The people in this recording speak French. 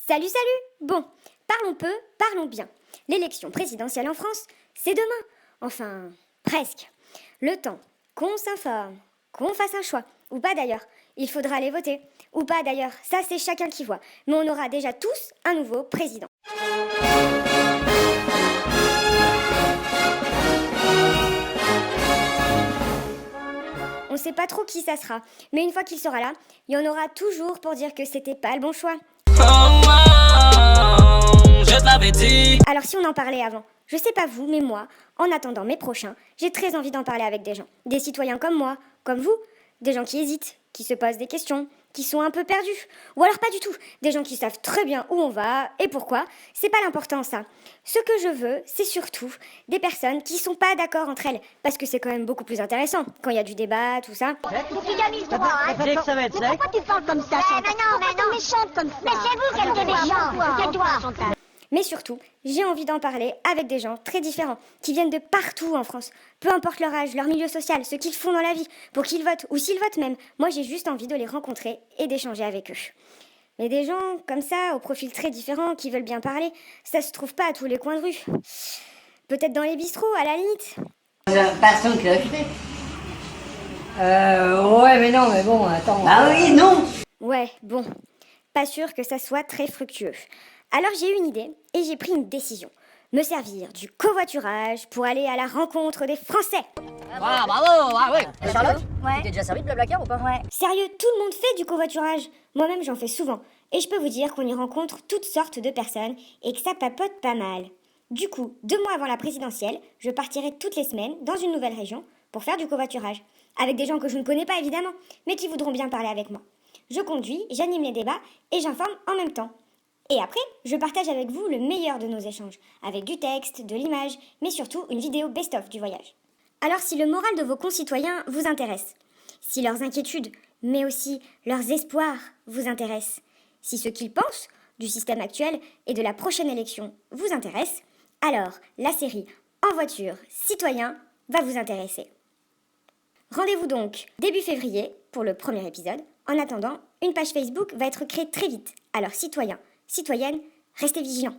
Salut, salut! Bon, parlons peu, parlons bien. L'élection présidentielle en France, c'est demain. Enfin, presque. Le temps qu'on s'informe, qu'on fasse un choix, ou pas d'ailleurs, il faudra aller voter. Ou pas d'ailleurs, ça c'est chacun qui voit. Mais on aura déjà tous un nouveau président. On sait pas trop qui ça sera, mais une fois qu'il sera là, il y en aura toujours pour dire que c'était pas le bon choix. Je te l'avais dit. Alors si on en parlait avant, je sais pas vous, mais moi, en attendant mes prochains, j'ai très envie d'en parler avec des gens. Des citoyens comme moi, comme vous, des gens qui hésitent, qui se posent des questions, qui sont un peu perdus. Ou alors pas du tout, des gens qui savent très bien où on va et pourquoi. C'est pas l'important ça. Ce que je veux, c'est surtout des personnes qui sont pas d'accord entre elles. Parce que c'est quand même beaucoup plus intéressant quand il y a du débat, tout ça. Mais tu as mis le droit, hein. Dès que ça va être Mais sec. pourquoi tu parles comme ça, Chantal? mais non. Méchante comme ça. Mais c'est vous qui êtes méchant. C'est toi, Chantal. Mais surtout, j'ai envie d'en parler avec des gens très différents, qui viennent de partout en France. Peu importe leur âge, leur milieu social, ce qu'ils font dans la vie, pour qu'ils votent ou s'ils votent même. Moi, j'ai juste envie de les rencontrer et d'échanger avec eux. Mais des gens comme ça, au profil très différent, qui veulent bien parler, ça se trouve pas à tous les coins de rue. Peut-être dans les bistrots, à la limite. Personne qui l'a acheté. Ouais, mais non, mais bon, attends. Ah oui, non. Ouais, bon. Pas sûr que ça soit très fructueux. Alors j'ai eu une idée et j'ai pris une décision. Me servir du covoiturage pour aller à la rencontre des Français. Ah, bravo, ah ouais. Charlotte, Ouais. tu t'es déjà servi de Blablacar ou pas? Ouais. Sérieux, tout le monde fait du covoiturage. Moi-même, j'en fais souvent. Et je peux vous dire qu'on y rencontre toutes sortes de personnes et que ça papote pas mal. Du coup, 2 mois avant la présidentielle, je partirai toutes les semaines dans une nouvelle région pour faire du covoiturage. Avec des gens que je ne connais pas évidemment, mais qui voudront bien parler avec moi. Je conduis, j'anime les débats et j'informe en même temps. Et après, je partage avec vous le meilleur de nos échanges, avec du texte, de l'image, mais surtout une vidéo best-of du voyage. Alors si le moral de vos concitoyens vous intéresse, si leurs inquiétudes, mais aussi leurs espoirs vous intéressent, si ce qu'ils pensent du système actuel et de la prochaine élection vous intéresse, alors la série En voiture, citoyen va vous intéresser. Rendez-vous donc début février pour le premier épisode. En attendant, une page Facebook va être créée très vite. Alors citoyens, citoyennes, restez vigilants.